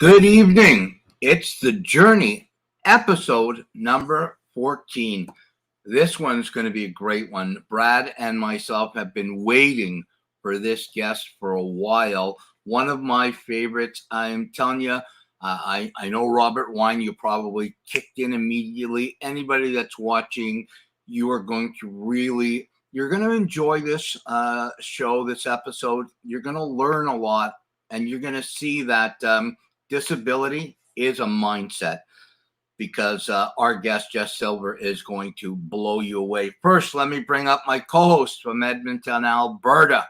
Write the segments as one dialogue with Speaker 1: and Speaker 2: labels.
Speaker 1: Good evening. It's The Journey, episode number 14. This one's going to be a great one. Brad and myself have been waiting for this guest for a while. One of my favorites. I'm telling you, I know Robert Wine, you probably kicked in immediately. Anybody that's watching, you're going to enjoy this show, this episode. You're going to learn a lot, and you're going to see that disability is a mindset, because our guest, Jess Silver, is going to blow you away. First, let me bring up my co-host from Edmonton, Alberta,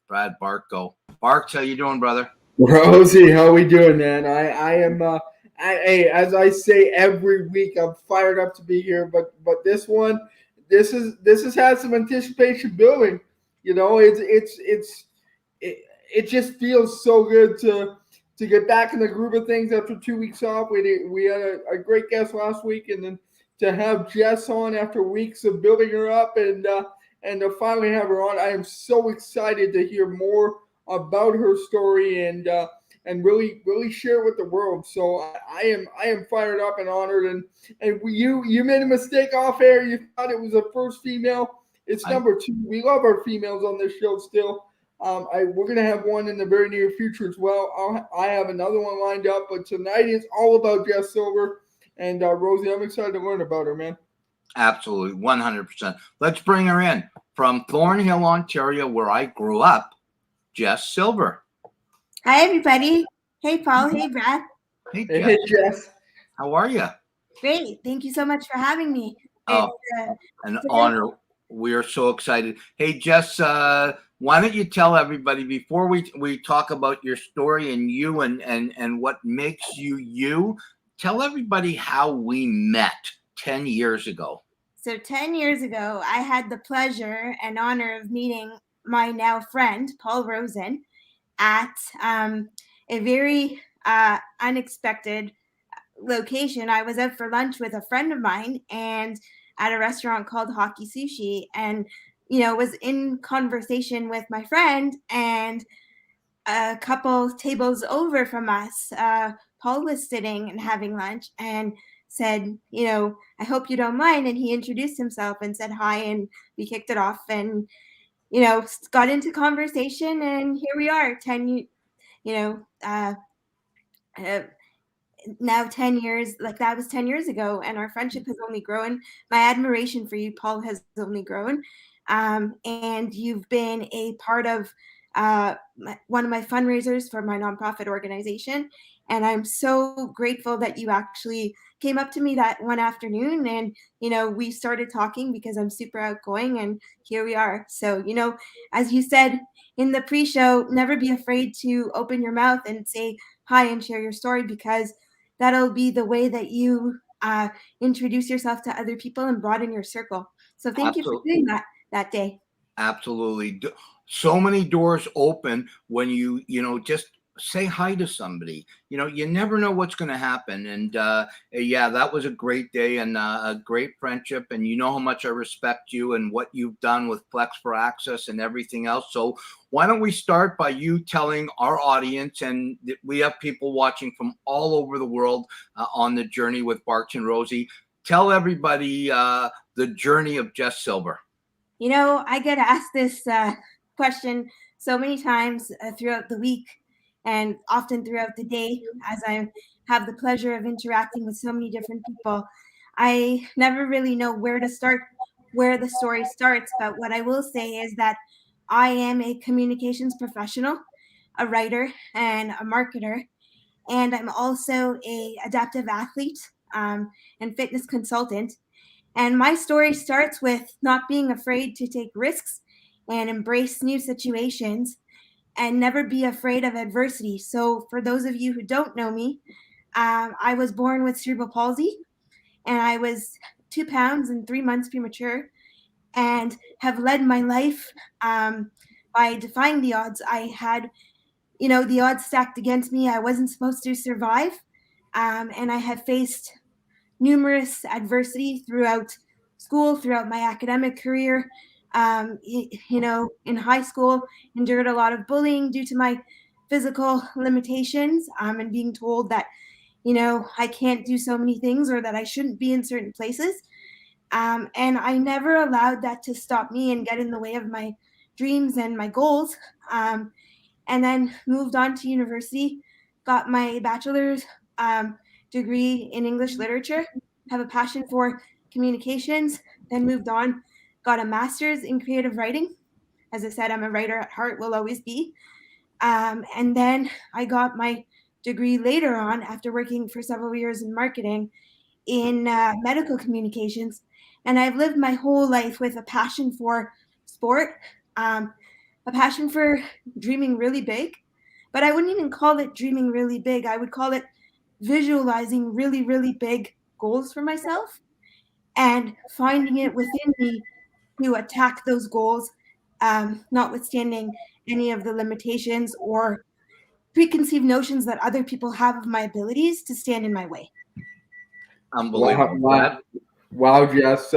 Speaker 1: Brad Bartko. Barks, how you doing, brother?
Speaker 2: Rosey, how we doing, man? I am. As I say every week, I'm fired up to be here. But this one, this has had some anticipation building. You know, it just feels so good to get back in the groove of things after 2 weeks off. We had a great guest last week, and then to have Jess on after weeks of building her up, and to finally have her on, I am so excited to hear more about her story and really share it with the world. So I am fired up and honored. And you made a mistake off air. You thought it was the first female. It's number 2. We love our females on this show still. We're going to have one in the very near future as well. I have another one lined up, but tonight is all about Jess Silver. And Rosie, I'm excited to learn about her, man.
Speaker 1: Absolutely, 100%. Let's bring her in. From Thornhill, Ontario, where I grew up, Jess Silver.
Speaker 3: Hi, everybody. Hey, Paul. Hey, Brad.
Speaker 2: Hey, Jess.
Speaker 1: How are you?
Speaker 3: Great. Thank you so much for having me.
Speaker 1: Oh, an honor. We are so excited. Hey, Jess, why don't you tell everybody, before we talk about your story and you and what makes you, tell everybody how we met 10 years ago.
Speaker 3: So 10 years ago, I had the pleasure and honor of meeting my now friend, Paul Rosen, at a very unexpected location. I was out for lunch with a friend of mine and at a restaurant called Hockey Sushi, and was in conversation with my friend, and a couple tables over from us, Paul was sitting and having lunch and said, I hope you don't mind. And he introduced himself and said hi, and we kicked it off and, got into conversation, and here we are, now 10 years, like that was 10 years ago, and our friendship has only grown. My admiration for you, Paul, has only grown. And you've been a part of one of my fundraisers for my nonprofit organization. And I'm so grateful that you actually came up to me that one afternoon, and, we started talking because I'm super outgoing, and here we are. So, as you said in the pre-show, never be afraid to open your mouth and say hi and share your story, because that'll be the way that you introduce yourself to other people and broaden your circle. So thank you for doing that day.
Speaker 1: Absolutely. So many doors open when you just say hi to somebody. You never know what's going to happen. And yeah, that was a great day and a great friendship. And you know how much I respect you and what you've done with Flex for Access and everything else. So why don't we start by you telling our audience, and we have people watching from all over the world on the journey with Barts and Rosey. Tell everybody the journey of Jess Silver.
Speaker 3: I get asked this question so many times throughout the week, and often throughout the day, as I have the pleasure of interacting with so many different people. I never really know where to start, where the story starts, but what I will say is that I am a communications professional, a writer, and a marketer, and I'm also an adaptive athlete and fitness consultant. And my story starts with not being afraid to take risks and embrace new situations and never be afraid of adversity. So for those of you who don't know me, I was born with cerebral palsy, and I was 2 pounds and 3 months premature, and have led my life by defying the odds. I had, the odds stacked against me. I wasn't supposed to survive. And I have faced numerous adversity throughout school, throughout my academic career. In high school, endured a lot of bullying due to my physical limitations, and being told that, I can't do so many things or that I shouldn't be in certain places. And I never allowed that to stop me and get in the way of my dreams and my goals. Um, and then moved on to university, got my bachelor's degree in English literature, have a passion for communications, then moved on, got a master's in creative writing. As I said, I'm a writer at heart, will always be. And then I got my degree later on after working for several years in marketing in medical communications. And I've lived my whole life with a passion for sport, um, a passion for dreaming really big. But I wouldn't even call it dreaming really big. I would call it visualizing really, really big goals for myself and finding it within me to attack those goals, notwithstanding any of the limitations or preconceived notions that other people have of my abilities to stand in my way.
Speaker 1: Unbelievable,
Speaker 2: Wow,
Speaker 1: Brad.
Speaker 2: wow, Jess.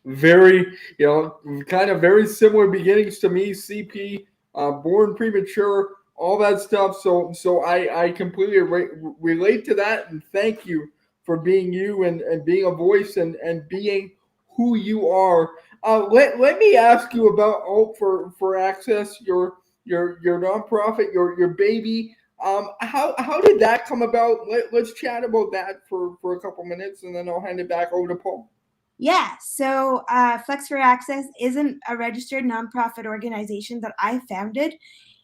Speaker 2: Very, kind of very similar beginnings to me. CP, born premature, all that stuff. So I completely relate to that, and thank you for being you and being a voice and being who you are. Let me ask you about Hope for Access, your nonprofit, your baby. How did that come about? Let's chat about that for a couple minutes, and then I'll hand it back over to Paul.
Speaker 3: Yeah, so Flex for Access isn't a registered nonprofit organization that I founded.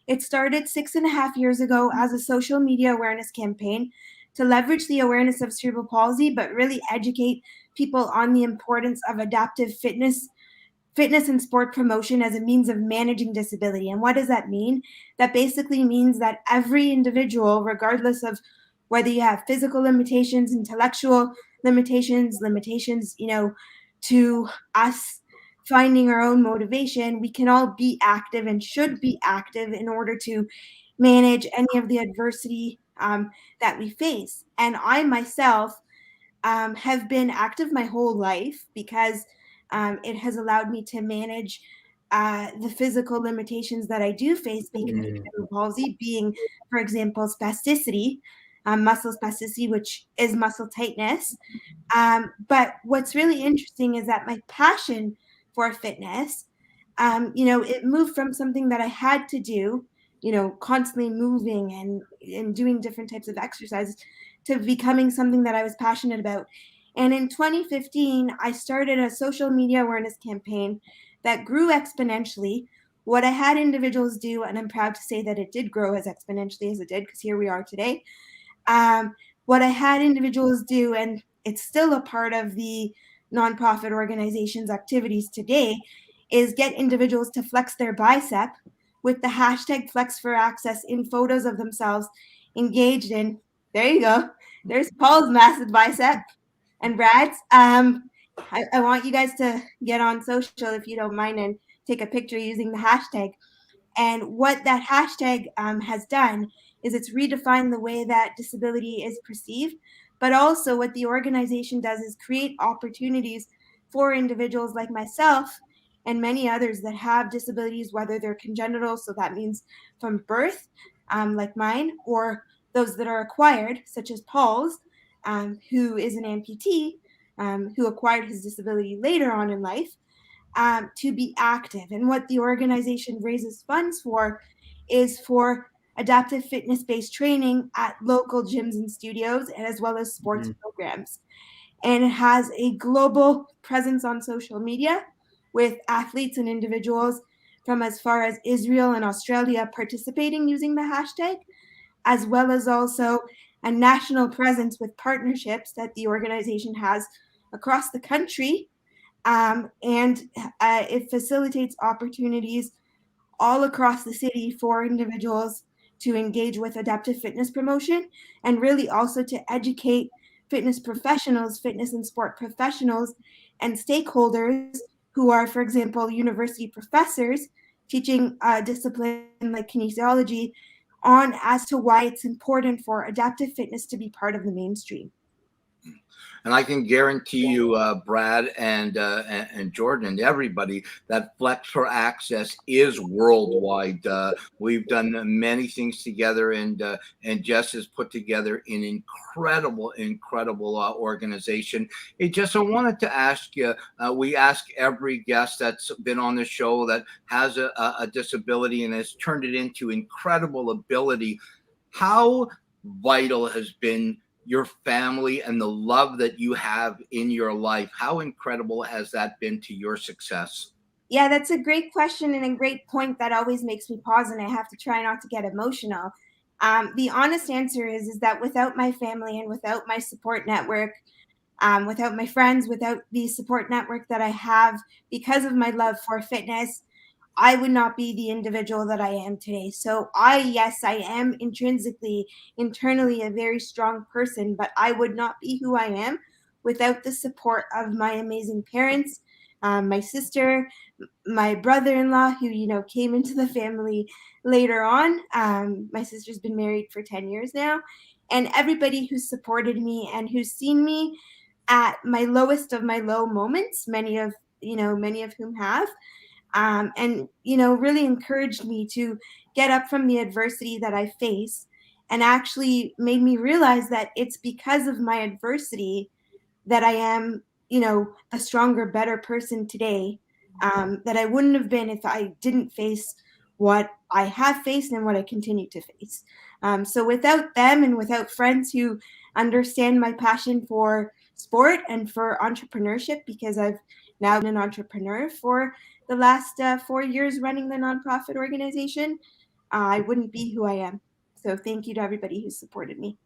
Speaker 3: It started 6.5 years ago as a social media awareness campaign to leverage the awareness of cerebral palsy, but really educate people on the importance of adaptive fitness and sport promotion as a means of managing disability. And what does that mean? That basically means that every individual, regardless of whether you have physical limitations, intellectual limitations, to us finding our own motivation, we can all be active and should be active in order to manage any of the adversity that we face. And I myself have been active my whole life because it has allowed me to manage the physical limitations that I do face because of cerebral palsy, being, for example, spasticity, muscle spasticity, which is muscle tightness. But what's really interesting is that my passion for fitness, it moved from something that I had to do, constantly moving and doing different types of exercises to becoming something that I was passionate about. And in 2015, I started a social media awareness campaign that grew exponentially. What I had individuals do, and I'm proud to say that it did grow as exponentially as it did, because here we are today. What I had individuals do, and it's still a part of the nonprofit organization's activities today, is get individuals to flex their bicep with the hashtag Flex for Access in photos of themselves engaged in. There you go. There's Paul's massive bicep and Brad's. I want you guys to get on social if you don't mind and take a picture using the hashtag. And what that hashtag has done is it's redefined the way that disability is perceived, but also what the organization does is create opportunities for individuals like myself and many others that have disabilities, whether they're congenital, so that means from birth, like mine, or those that are acquired, such as Paul's, who is an amputee, who acquired his disability later on in life, to be active. And what the organization raises funds for is for adaptive fitness based training at local gyms and studios, and as well as sports programs. And it has a global presence on social media with athletes and individuals from as far as Israel and Australia participating using the hashtag, as well as also a national presence with partnerships that the organization has across the country, and it facilitates opportunities all across the city for individuals to engage with adaptive fitness promotion, and really also to educate fitness professionals, fitness and sport professionals, and stakeholders who are, for example, university professors teaching a discipline like kinesiology on as to why it's important for adaptive fitness to be part of the mainstream.
Speaker 1: And I can guarantee you, Brad and Jordan and everybody, that Flex for Access is worldwide. We've done many things together, and Jess has put together an incredible organization. Hey, Jess, I wanted to ask you. We ask every guest that's been on the show that has a disability and has turned it into incredible ability. How vital has been your family and the love that you have in your life? How incredible has that been to your success?
Speaker 3: Yeah, that's a great question and a great point that always makes me pause, and I have to try not to get emotional. The honest answer is that without my family and without my support network, without my friends, without the support network that I have because of my love for fitness, I would not be the individual that I am today. So yes, I am intrinsically, internally a very strong person, but I would not be who I am without the support of my amazing parents, my sister, my brother-in-law, who, came into the family later on. My sister's been married for 10 years now, and everybody who supported me and who's seen me at my lowest of my low moments, many of whom have, and really encouraged me to get up from the adversity that I face, and actually made me realize that it's because of my adversity that I am, a stronger, better person today, that I wouldn't have been if I didn't face what I have faced and what I continue to face. So without them and without friends who understand my passion for sport and for entrepreneurship, because I've now been an entrepreneur for the last 4 years running the nonprofit organization, I wouldn't be who I am. So thank you to everybody who supported me.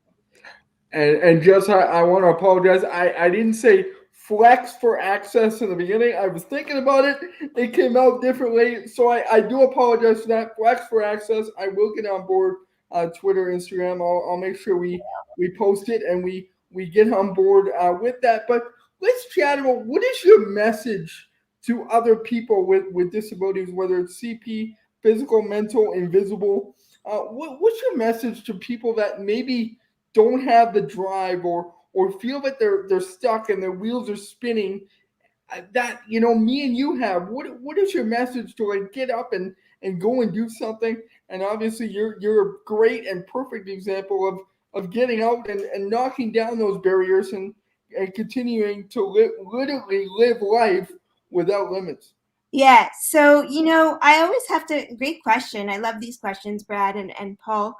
Speaker 2: And just I want to apologize. I didn't say Flex for Access in the beginning. I was thinking about it. It came out differently. So I do apologize for that. Flex for Access. I will get on board Twitter, Instagram. I'll make sure we post it and we get on board with that. But let's chat about what is your message to other people with disabilities, whether it's CP, physical, mental, invisible. What's your message to people that maybe don't have the drive or feel that they're stuck and their wheels are spinning that me and you have? What is your message to like get up and go and do something? And obviously you're a great and perfect example of getting out and knocking down those barriers and continuing to literally live life without limits.
Speaker 3: Yeah. So, I always have to, great question. I love these questions, Brad and Paul.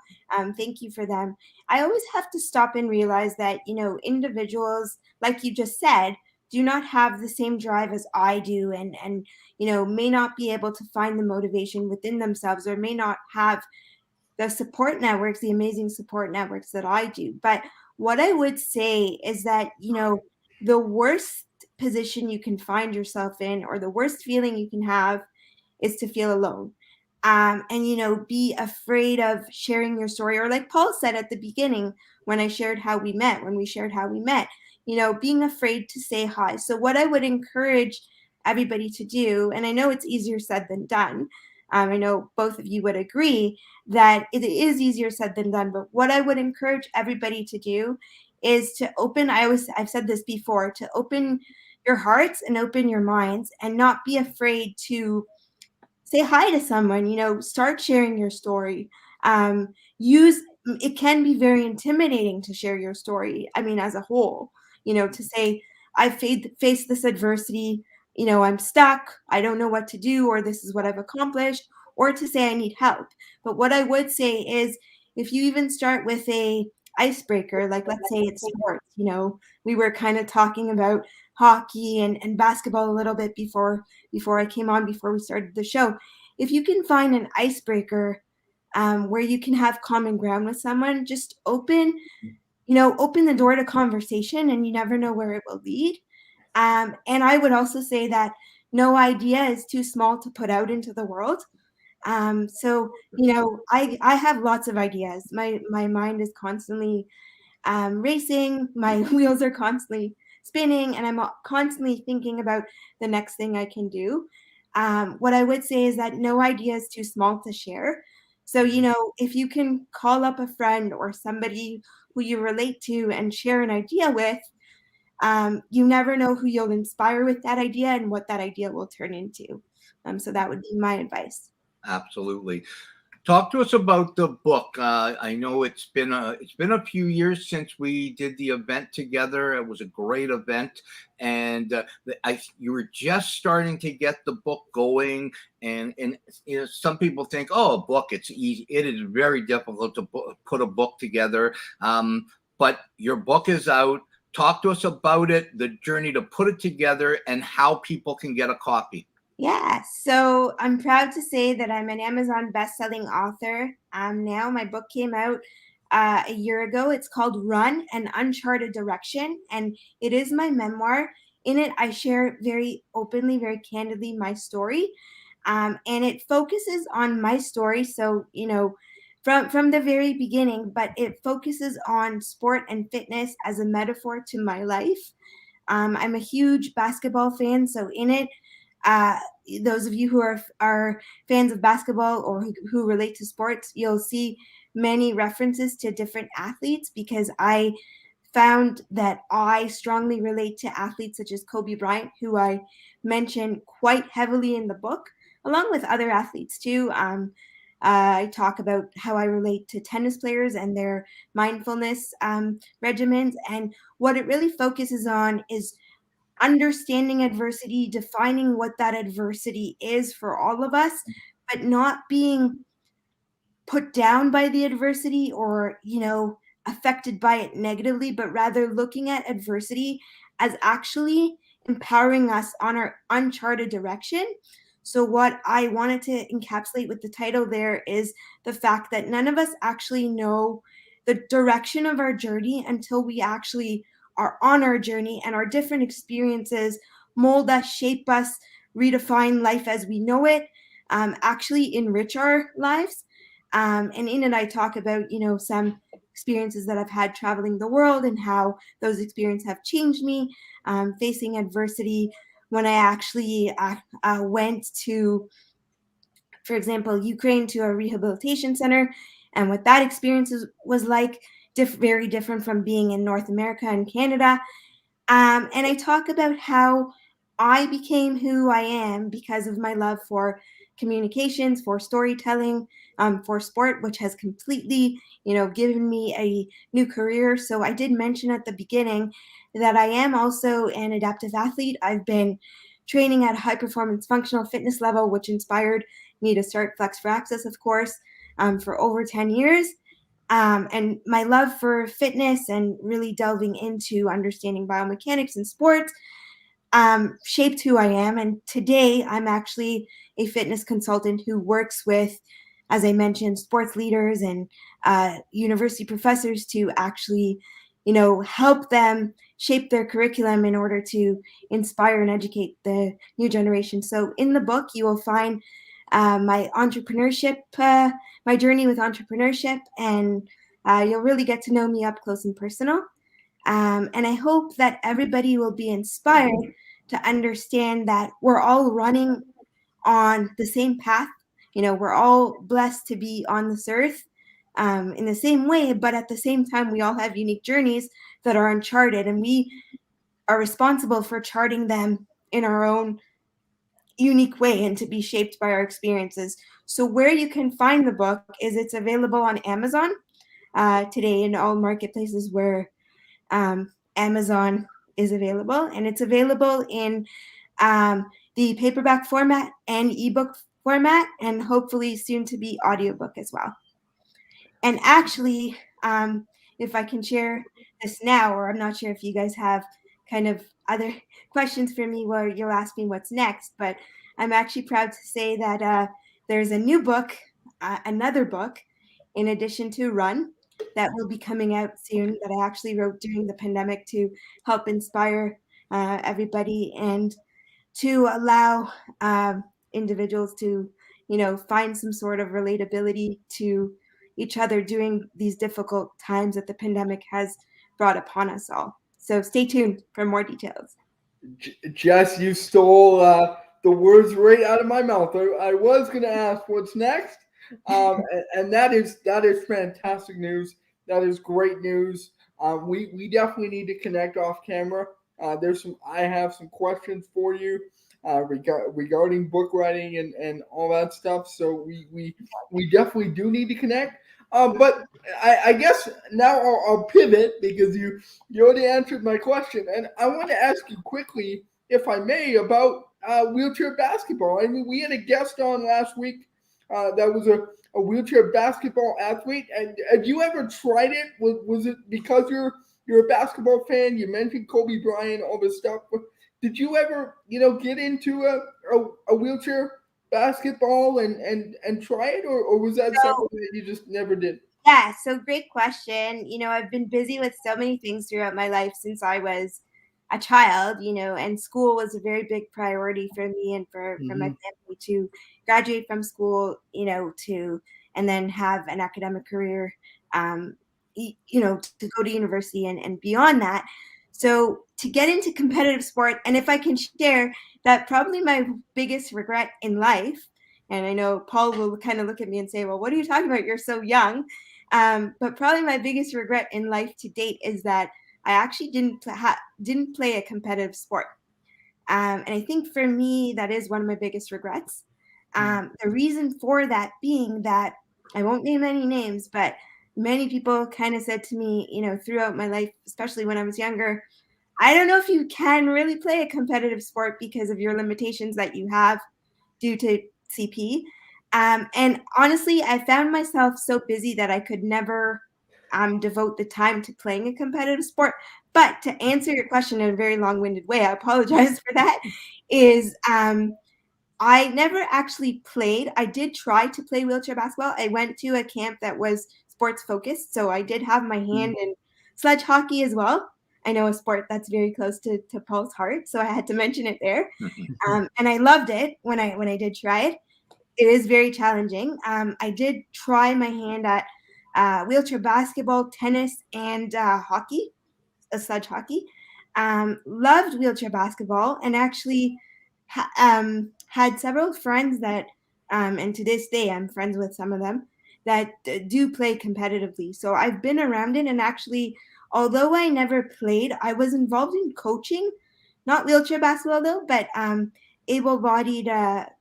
Speaker 3: Thank you for them. I always have to stop and realize that, individuals, like you just said, do not have the same drive as I do, and may not be able to find the motivation within themselves, or may not have the support networks, the amazing support networks that I do. But what I would say is that, the worst position you can find yourself in, or the worst feeling you can have, is to feel alone. And, be afraid of sharing your story. Or like Paul said at the beginning, when we shared how we met, being afraid to say hi. So what I would encourage everybody to do, and I know it's easier said than done. I know both of you would agree that it is easier said than done, but what I would encourage everybody to do is to open, I've said this before, to open your hearts and open your minds and not be afraid to say hi to someone, start sharing your story. Use It can be very intimidating to share your story. I mean, as a whole, to say, I've faced this adversity, I'm stuck, I don't know what to do, or this is what I've accomplished, or to say I need help. But what I would say is, if you even start with a icebreaker, like let's say it's sports, we were kind of talking about hockey and basketball a little bit before I came on, before we started the show. If you can find an icebreaker where you can have common ground with someone, just open the door to conversation, and you never know where it will lead. And I would also say that no idea is too small to put out into the world. So, I have lots of ideas. My mind is constantly racing, my wheels are constantly spinning, and I'm constantly thinking about the next thing I can do. What I would say is that no idea is too small to share. So, if you can call up a friend or somebody who you relate to and share an idea with, You never know who you'll inspire with that idea and what that idea will turn into. So that would be my advice.
Speaker 1: Absolutely. Talk to us about the book. I know it's been a few years since we did the event together. It was a great event, and you were just starting to get the book going. And you know, some people think, oh, a book, it's easy. It is very difficult to put a book together. But your book is out. Talk to us about it, the journey to put it together, and how people can get a copy.
Speaker 3: Yeah, so I'm proud to say that I'm an Amazon best-selling author. Now my book came out a year ago. It's called Run: An Uncharted Direction, and it is my memoir. In it, I share very openly, very candidly my story, and it focuses on my story. So from the very beginning, but it focuses on sport and fitness as a metaphor to my life. I'm a huge basketball fan, so in it. Uh, those of you who are fans of basketball or who relate to sports, you'll see many references to different athletes because I found that I strongly relate to athletes such as Kobe Bryant, who I mention quite heavily in the book, along with other athletes too. I talk about how I relate to tennis players and their mindfulness regimens, and what it really focuses on is understanding adversity, defining what that adversity is for all of us, but not being put down by the adversity or, affected by it negatively, but rather looking at adversity as actually empowering us on our uncharted direction. So, what I wanted to encapsulate with the title there is the fact that none of us actually know the direction of our journey until we actually are on our journey, and our different experiences mold us, shape us, redefine life as we know it, actually enrich our lives. And in it, I talk about, some experiences that I've had traveling the world and how those experiences have changed me, facing adversity when I actually went to, for example, Ukraine to a rehabilitation center, and what that experience was like, very different from being in North America and Canada. And I talk about how I became who I am because of my love for communications, for storytelling, for sport, which has completely, given me a new career. So I did mention at the beginning that I am also an adaptive athlete. I've been training at a high performance functional fitness level, which inspired me to start Flex for Access, of course, for over 10 years. And my love for fitness and really delving into understanding biomechanics and sports shaped who I am. And today I'm actually a fitness consultant who works with, as I mentioned, sports leaders and university professors to actually, help them shape their curriculum in order to inspire and educate the new generation. So in the book, you will find my entrepreneurship, my journey with entrepreneurship, and you'll really get to know me up close and personal. And I hope that everybody will be inspired to understand that we're all running on the same path. We're all blessed to be on this earth in the same way, but at the same time, we all have unique journeys that are uncharted, and we are responsible for charting them in our own unique way and to be shaped by our experiences. So where you can find the book is it's available on Amazon today in all marketplaces where Amazon is available, and it's available in the paperback format and ebook format, and hopefully soon to be audiobook as well. And actually, if I can share this now, or I'm not sure if you guys have kind of other questions for me where you'll ask me what's next, but I'm actually proud to say that there's a new book, another book, in addition to Run, that will be coming out soon that I actually wrote during the pandemic to help inspire everybody and to allow individuals to, find some sort of relatability to each other during these difficult times that the pandemic has brought upon us all. So stay tuned for more details.
Speaker 2: Jess, you stole the words right out of my mouth. I was going to ask what's next, and that is fantastic news. That is great news. We definitely need to connect off camera I have some questions for you regarding book writing and all that stuff. So we definitely do need to connect. But I guess now I'll pivot because you already answered my question, and I want to ask you quickly, if I may, about wheelchair basketball. I mean, we had a guest on last week that was a wheelchair basketball athlete. And had you ever tried it? Was it because you're a basketball fan? You mentioned Kobe Bryant, all this stuff. Did you ever, get into a wheelchair basketball and try it, or was that something that you just never did?
Speaker 3: Yeah, so great question. I've been busy with so many things throughout my life since I was a child, and school was a very big priority for me and for my family to graduate from school, and then have an academic career, to go to university and beyond that. So to get into competitive sport, and if I can share that probably my biggest regret in life, and I know Paul will kind of look at me and say, well, what are you talking about? You're so young. But probably my biggest regret in life to date is that I actually didn't play a competitive sport. And I think for me, that is one of my biggest regrets. The reason for that being that I won't name any names, but many people kind of said to me, throughout my life, especially when I was younger, I don't know if you can really play a competitive sport because of your limitations that you have due to CP. And honestly, I found myself so busy that I could never devote the time to playing a competitive sport. But to answer your question in a very long-winded way, I apologize for that, is I never actually played. I did try to play wheelchair basketball. I went to a camp that was sports focused, so I did have my hand in sledge hockey as well. I know a sport that's very close to Paul's heart, so I had to mention it there. And I loved it when I did try it. It is very challenging. I did try my hand at wheelchair basketball, tennis, and hockey, sledge hockey. Loved wheelchair basketball, and actually had several friends that, and to this day, I'm friends with some of them that do play competitively. So I've been around it, and actually, although I never played, I was involved in coaching, not wheelchair basketball though, but able-bodied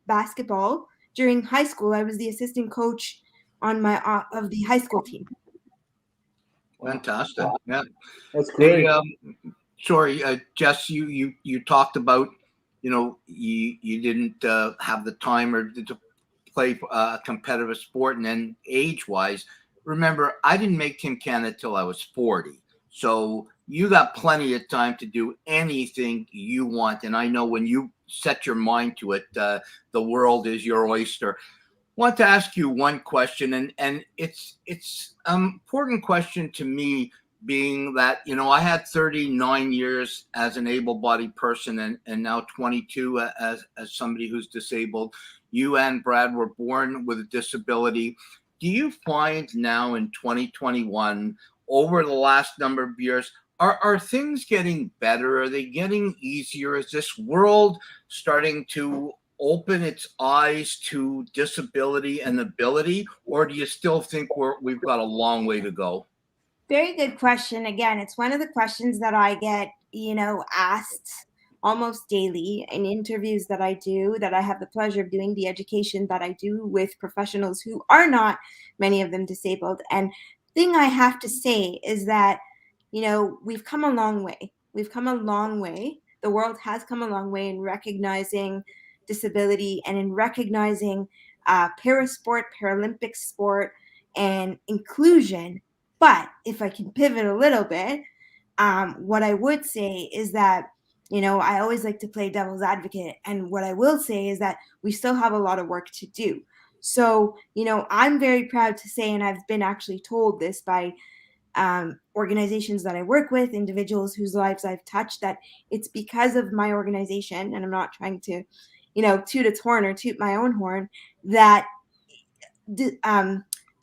Speaker 3: basketball. During high school, I was the assistant coach on my of the high school team.
Speaker 1: Fantastic. Yeah.
Speaker 2: That's great.
Speaker 1: Hey, sorry, Jess, you talked about, you didn't have the time or to play a competitive sport, and then age-wise, remember, I didn't make Team Canada till I was 40. So you got plenty of time to do anything you want. And I know when you set your mind to it, the world is your oyster. Want to ask you one question, and it's important question to me, being that I had 39 years as an able-bodied person, and now 22 as somebody who's disabled. You and Brad were born with a disability. Do you find now in 2021, over the last number of years, are things getting better? Are they getting easier? Is this world starting to open its eyes to disability and ability, or do you still think we've got a long way to go?
Speaker 3: Very good question. Again, it's one of the questions that I get, asked almost daily in interviews that I do, that I have the pleasure of doing, the education that I do with professionals who are not, many of them, disabled. And thing I have to say is that, we've come a long way. We've come a long way. The world has come a long way in recognizing disability and in recognizing parasport, Paralympic sport, and inclusion. But if I can pivot a little bit, what I would say is that, I always like to play devil's advocate. And what I will say is that we still have a lot of work to do. So, I'm very proud to say, and I've been actually told this by organizations that I work with, individuals whose lives I've touched, that it's because of my organization, and I'm not trying to, toot its horn or toot my own horn, that the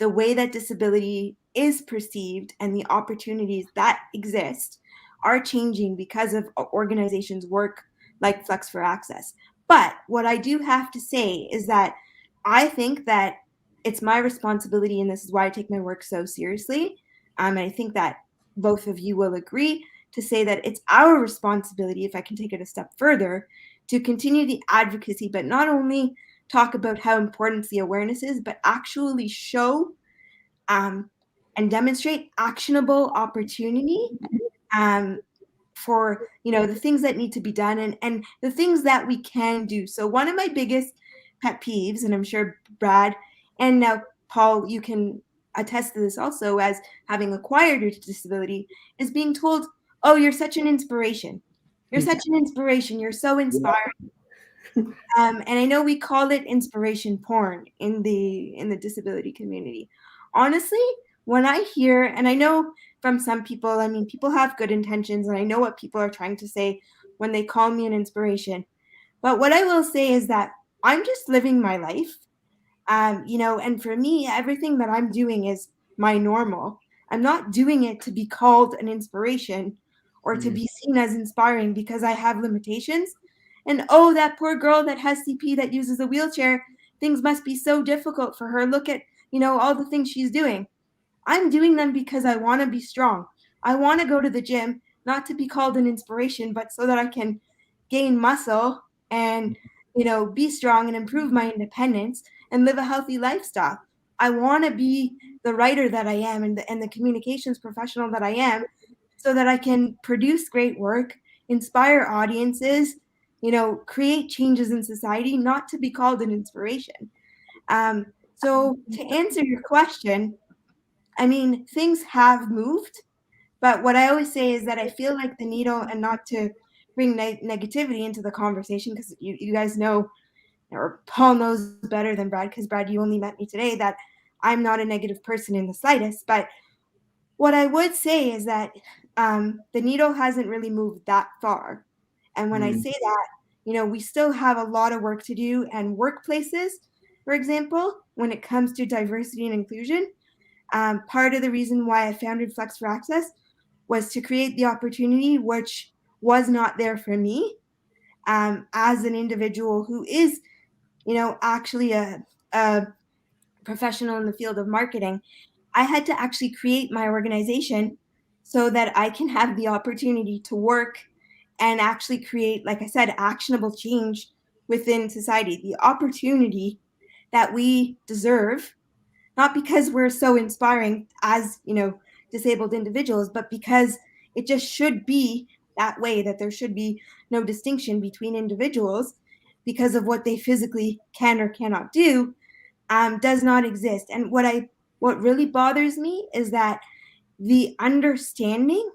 Speaker 3: way that disability is perceived and the opportunities that exist are changing because of organizations' work like Flex for Access. But what I do have to say is that I think that it's my responsibility, and this is why I take my work so seriously, and I think that both of you will agree, to say that it's our responsibility, if I can take it a step further, to continue the advocacy, but not only talk about how important the awareness is, but actually show and demonstrate actionable opportunity for the things that need to be done and the things that we can do. So one of my biggest pet peeves, and I'm sure Brad and now Paul, you can attest to this also as having acquired a disability, is being told, oh, you're such an inspiration. You're such an inspiration. You're so inspiring. And I know we call it inspiration porn in the disability community. Honestly, when I hear, and I know from some people, I mean, people have good intentions, and I know what people are trying to say when they call me an inspiration. But what I will say is that I'm just living my life. And for me, everything that I'm doing is my normal. I'm not doing it to be called an inspiration or to be seen as inspiring because I have limitations. And oh, that poor girl that has CP that uses a wheelchair, things must be so difficult for her. Look at, all the things she's doing. I'm doing them because I want to be strong. I want to go to the gym, not to be called an inspiration, but so that I can gain muscle and, be strong and improve my independence and live a healthy lifestyle. I want to be the writer that I am and the communications professional that I am so that I can produce great work, inspire audiences, create changes in society, not to be called an inspiration. So to answer your question, I mean, things have moved, but what I always say is that I feel like the needle, and not to bring negativity into the conversation, because you guys know, or Paul knows better than Brad, because Brad, you only met me today, that I'm not a negative person in the slightest. But what I would say is that the needle hasn't really moved that far. And when I say that, we still have a lot of work to do. And workplaces, for example, when it comes to diversity and inclusion, part of the reason why I founded Flex for Access was to create the opportunity which was not there for me as an individual who is, actually a professional in the field of marketing. I had to actually create my organization so that I can have the opportunity to work and actually create, like I said, actionable change within society, the opportunity that we deserve, not because we're so inspiring as, disabled individuals, but because it just should be that way, that there should be no distinction between individuals because of what they physically can or cannot do, does not exist. And what really bothers me is that the understanding,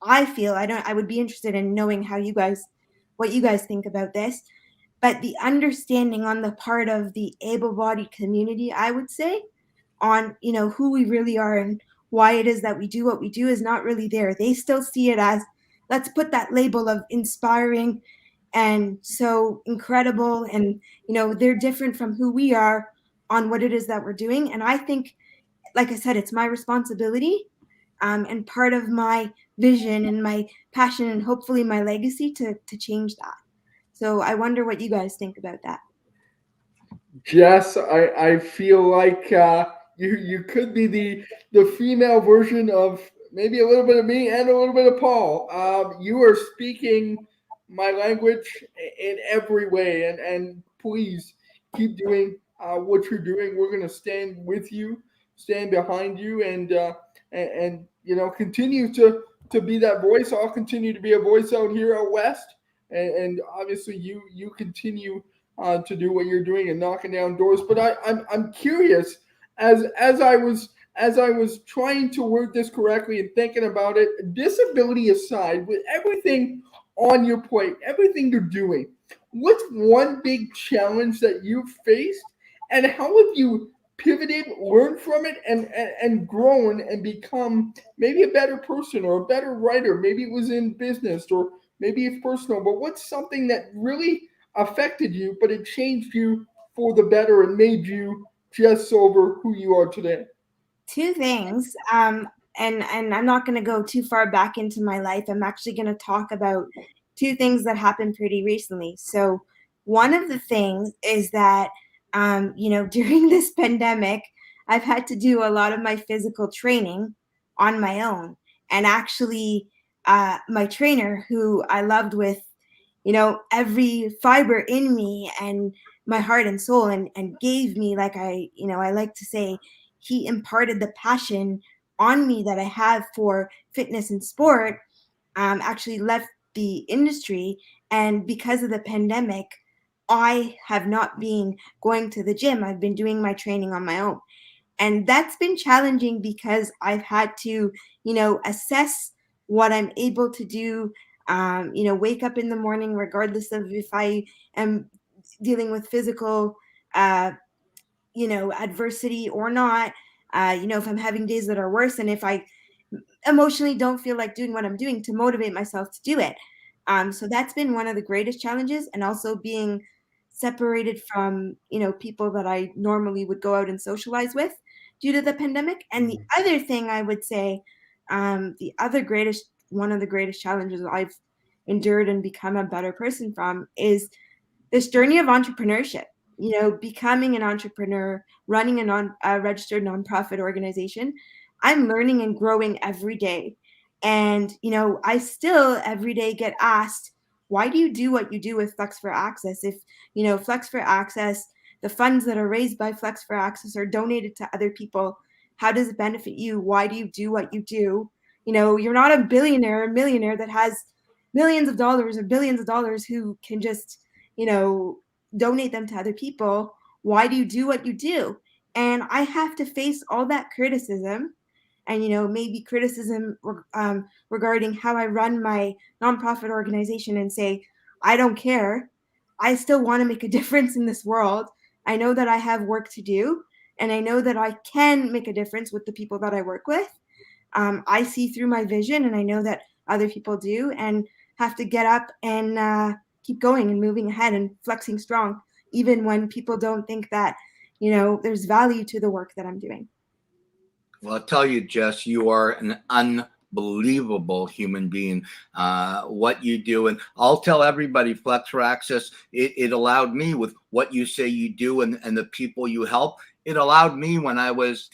Speaker 3: I would be interested in knowing what you guys think about this, but the understanding on the part of the able-bodied community, I would say, on, who we really are and why it is that we do what we do is not really there. They still see it as, let's put that label of inspiring and so incredible, and, they're different from who we are on what it is that we're doing. And I think, like I said, it's my responsibility and part of my vision and my passion and hopefully my legacy to change that. So I wonder what you guys think about that.
Speaker 2: Jess, I feel like you could be the female version of maybe a little bit of me and a little bit of Paul. You are speaking my language in every way, and please keep doing what you're doing. We're going to stand with you, stand behind you, and continue to be that voice. I'll continue to be a voice out here out west, and obviously you continue to do what you're doing and knocking down doors. But I'm curious, as I was trying to word this correctly and thinking about it, disability aside, with everything on your plate, everything you're doing, what's one big challenge that you've faced, and how have you pivoted, learned from it, and grown and become maybe a better person or a better writer? Maybe it was in business or maybe it's personal, but what's something that really affected you, but it changed you for the better and made you Jess Silver who you are today?
Speaker 3: Two things, and I'm not going to go too far back into my life. I'm actually going to talk about two things that happened pretty recently. So one of the things is that, during this pandemic, I've had to do a lot of my physical training on my own, and actually my trainer, who I loved with, every fiber in me and my heart and soul, and gave me, like I like to say, he imparted the passion on me that I have for fitness and sport. Actually left the industry, and because of the pandemic, I have not been going to the gym. I've been doing my training on my own, and that's been challenging because I've had to assess what I'm able to do. Wake up in the morning regardless of if I am dealing with physical adversity or not. If I'm having days that are worse, and if I emotionally don't feel like doing what I'm doing, to motivate myself to do it. So that's been one of the greatest challenges, and also being separated from, people that I normally would go out and socialize with due to the pandemic. And the other thing I would say, one of the greatest challenges I've endured and become a better person from is this journey of entrepreneurship. Becoming an entrepreneur, running a registered nonprofit organization. I'm learning and growing every day. And, I still every day get asked, why do you do what you do with Flex for Access? If, Flex for Access, the funds that are raised by Flex for Access are donated to other people, how does it benefit you? Why do you do what you do? You're not a billionaire or millionaire that has millions of dollars or billions of dollars who can just, donate them to other people. Why do you do what you do? And I have to face all that criticism, and maybe criticism regarding how I run my nonprofit organization, and say, I don't care. I still want to make a difference in this world. I know that I have work to do, and I know that I can make a difference with the people that I work with. I see through my vision, and I know that other people do, and have to get up and keep going and moving ahead and flexing strong, even when people don't think that, there's value to the work that I'm doing.
Speaker 1: Well, I'll tell you, Jess, you are an unbelievable human being. What you do, and I'll tell everybody, Flex for Access, it allowed me, with what you say you do, and the people you help. It allowed me, when I was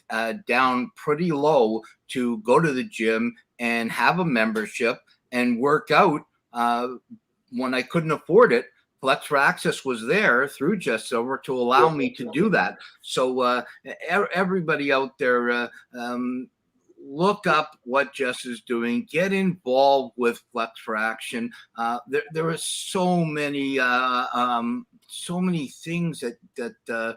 Speaker 1: down pretty low, to go to the gym and have a membership and work out when I couldn't afford it. Flex for Access was there through Jess Silver to allow me to do that. So everybody out there, look up what Jess is doing. Get involved with Flex for Action. There are so many things that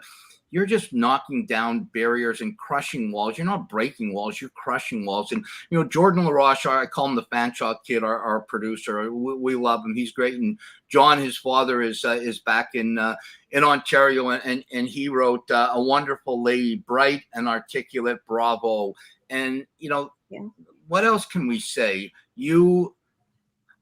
Speaker 1: you're just knocking down barriers and crushing walls. You're not breaking walls, you're crushing walls. And, Jordan LaRoche, I call him the Fanshawe Kid, our producer. We love him. He's great. And John, his father, is back in Ontario, and he wrote A Wonderful Lady, Bright and Articulate, Bravo. And,
Speaker 3: Yeah.
Speaker 1: What else can we say?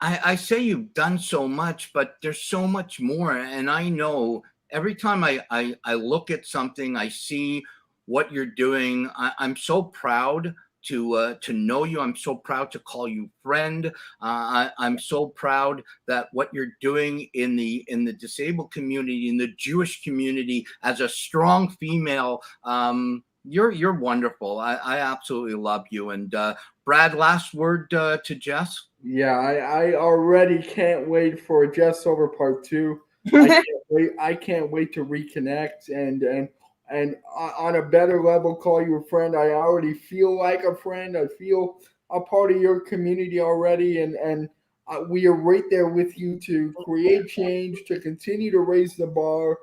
Speaker 1: I say you've done so much, but there's so much more. And I know every time I look at something, I see what you're doing. I'm so proud to know you. I'm so proud to call you friend. I'm so proud that what you're doing in the disabled community, in the Jewish community, as a strong female. You're wonderful. I absolutely love you. And Brad, last word to Jess.
Speaker 2: Yeah, I already can't wait for Jess Silver Part 2. I can't wait to reconnect and on a better level call you a friend. I already feel like a friend. I feel a part of your community already, and we are right there with you to create change, to continue to raise the bar,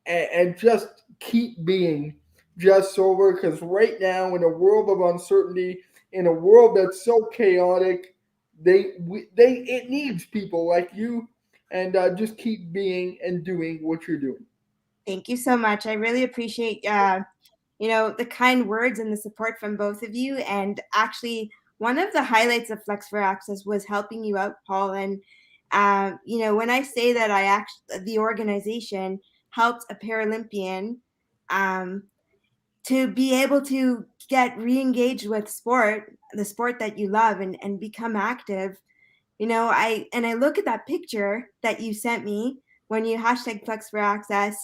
Speaker 2: and just keep being Jess Silver. Because right now, in a world of uncertainty, in a world that's so chaotic, it needs people like you, and just keep being and doing what you're doing.
Speaker 3: Thank you so much. I really appreciate the kind words and the support from both of you. And actually, one of the highlights of Flex for Access was helping you out, Paul. And when I say that the organization helped a Paralympian to be able to get re-engaged with sport, the sport that you love, and become active. I look at that picture that you sent me when you hashtag Flex for Access.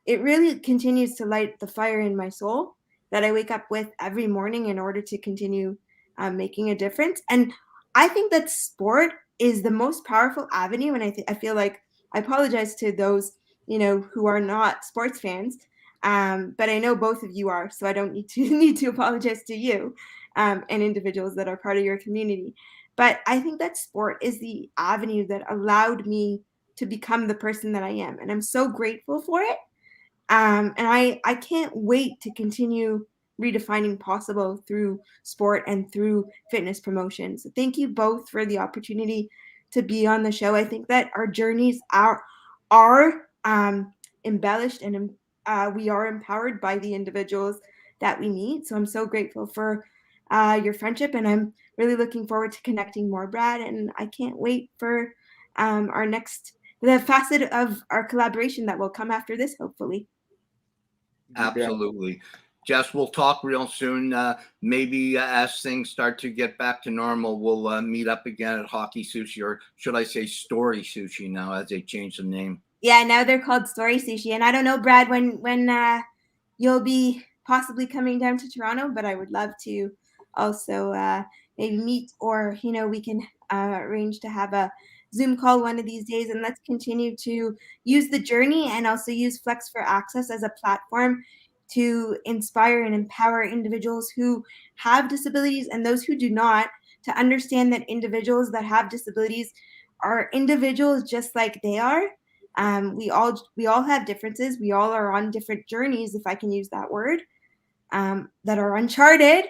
Speaker 3: It really continues to light the fire in my soul that I wake up with every morning in order to continue making a difference. And I think that sport is the most powerful avenue, and I feel like I apologize to those who are not sports fans, but I know both of you are, so I don't need to apologize to you and individuals that are part of your community. But I think that sport is the avenue that allowed me to become the person that I am, and I'm so grateful for it. And I can't wait to continue redefining possible through sport and through fitness promotion. So thank you both for the opportunity to be on the show. I think that our journeys are embellished and we are empowered by the individuals that we meet. So I'm so grateful for your friendship, and I'm really looking forward to connecting more, Brad. And I can't wait for the facet of our collaboration that will come after this, hopefully.
Speaker 1: Absolutely. Jess, we'll talk real soon. Maybe as things start to get back to normal, we'll meet up again at Hockey Sushi, or should I say Story Sushi now, as they changed the name.
Speaker 3: Yeah, now they're called Story Sushi. And I don't know, Brad, when you'll be possibly coming down to Toronto, but I would love to also maybe meet, or we can arrange to have a Zoom call one of these days, and let's continue to use the journey and also use Flex for Access as a platform to inspire and empower individuals who have disabilities and those who do not, to understand that individuals that have disabilities are individuals just like they are. We all have differences. We all are on different journeys, if I can use that word, that are uncharted.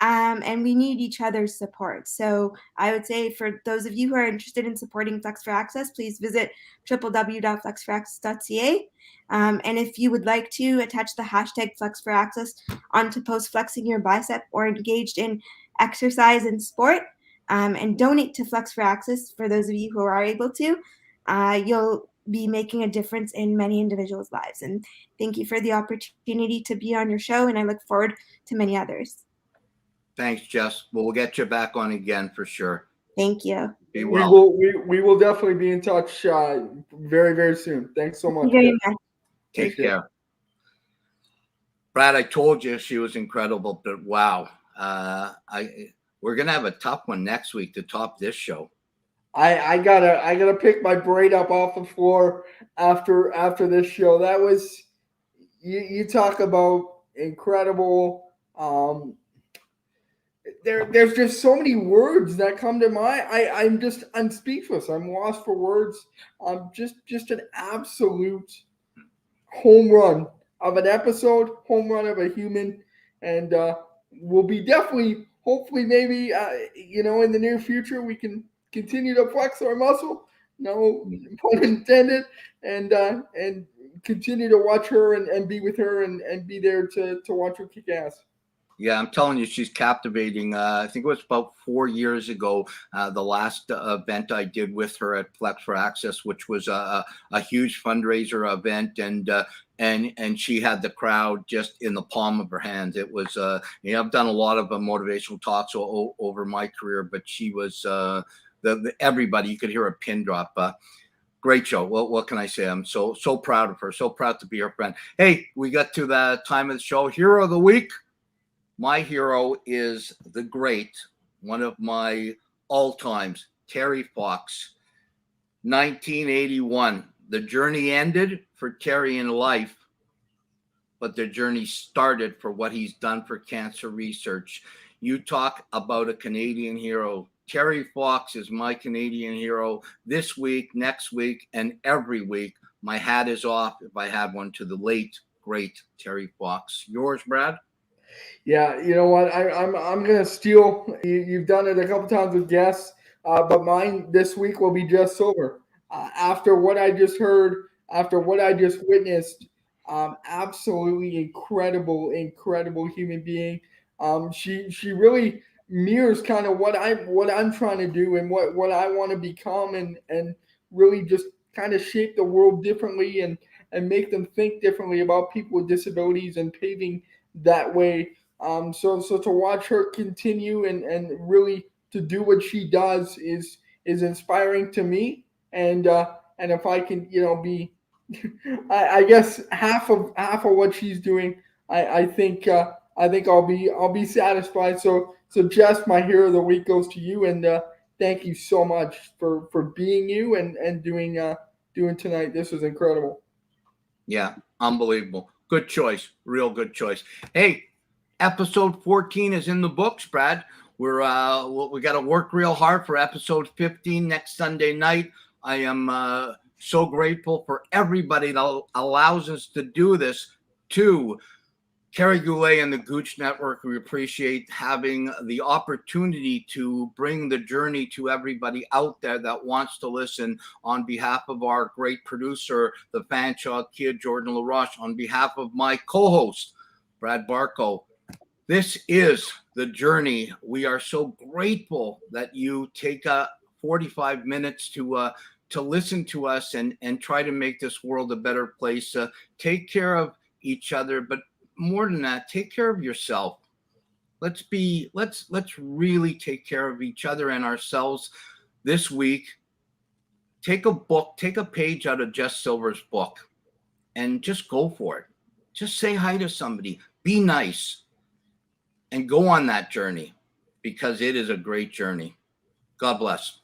Speaker 3: And we need each other's support. So I would say, for those of you who are interested in supporting Flex for Access, please visit www.flexforaccess.ca. And if you would like to attach the hashtag Flex for Access onto post flexing your bicep or engaged in exercise and sport, and donate to Flex for Access, for those of you who are able to, you'll be making a difference in many individuals' lives. And thank you for the opportunity to be on your show, and I look forward to many others.
Speaker 1: Thanks, Jess. We'll get you back on again for sure.
Speaker 3: Thank you.
Speaker 1: Be well.
Speaker 2: We will definitely be in touch very, very soon. Thanks so much.
Speaker 3: Thank you very much.
Speaker 1: Take care. Brad, I told you she was incredible, but wow. We're gonna have a tough one next week to top this show.
Speaker 2: I gotta pick my brain up off the floor after this show. That was, you talk about incredible. There's just so many words that come to mind. I'm speechless. I'm lost for words. Just an absolute home run of an episode, home run of a human, and we'll be definitely, hopefully, maybe in the near future we can continue to flex our muscle. No pun intended, and continue to watch her and be with her and be there to watch her kick ass.
Speaker 1: Yeah, I'm telling you, she's captivating. I think it was about 4 years ago, the last event I did with her at Flex for Access, which was a huge fundraiser event, and she had the crowd just in the palm of her hand. It was, I've done a lot of motivational talks over my career, but she was everybody. You could hear a pin drop. Great show. Well, what can I say? I'm so proud of her. So proud to be her friend. Hey, we got to the time of the show. Hero of the week. My hero is the great, one of my all-times, Terry Fox. 1981. The journey ended for Terry in life, but the journey started for what he's done for cancer research. You talk about a Canadian hero. Terry Fox is my Canadian hero this week, next week, and every week. My hat is off, if I had one, to the late, great Terry Fox. Yours, Brad?
Speaker 2: Yeah, you know what? I'm gonna steal. You've done it a couple times with guests, but mine this week will be Jess Silver. After what I just heard, after what I just witnessed, absolutely incredible human being. She really mirrors kind of what I'm trying to do and what I want to become, and really just kind of shape the world differently and make them think differently about people with disabilities and paving that way. So to watch her continue and really to do what she does is inspiring to me. And if I can, be, I guess half of what she's doing, I think I'll be satisfied. So Jess, my hero of the week goes to you, and thank you so much for being you and doing tonight. This was incredible.
Speaker 1: Yeah, unbelievable. Good choice. Real good choice. Hey, episode 14 is in the books, Brad. We got to work real hard for episode 15 next Sunday night. I am so grateful for everybody that allows us to do this. To Kerry Goulet and the Gooch Network, we appreciate having the opportunity to bring the journey to everybody out there that wants to listen. On behalf of our great producer, the Fanshawe Kid, Jordan LaRoche, on behalf of my co-host, Brad Barco, this is the journey. We are so grateful that you take 45 minutes to listen to us and try to make this world a better place. Take care of each other, but more than that, take care of yourself. Let's really take care of each other and ourselves this week. Take a page out of Jess Silver's book and just go for it. Just say hi to somebody, be nice, and go on that journey, because it is a great journey. God bless.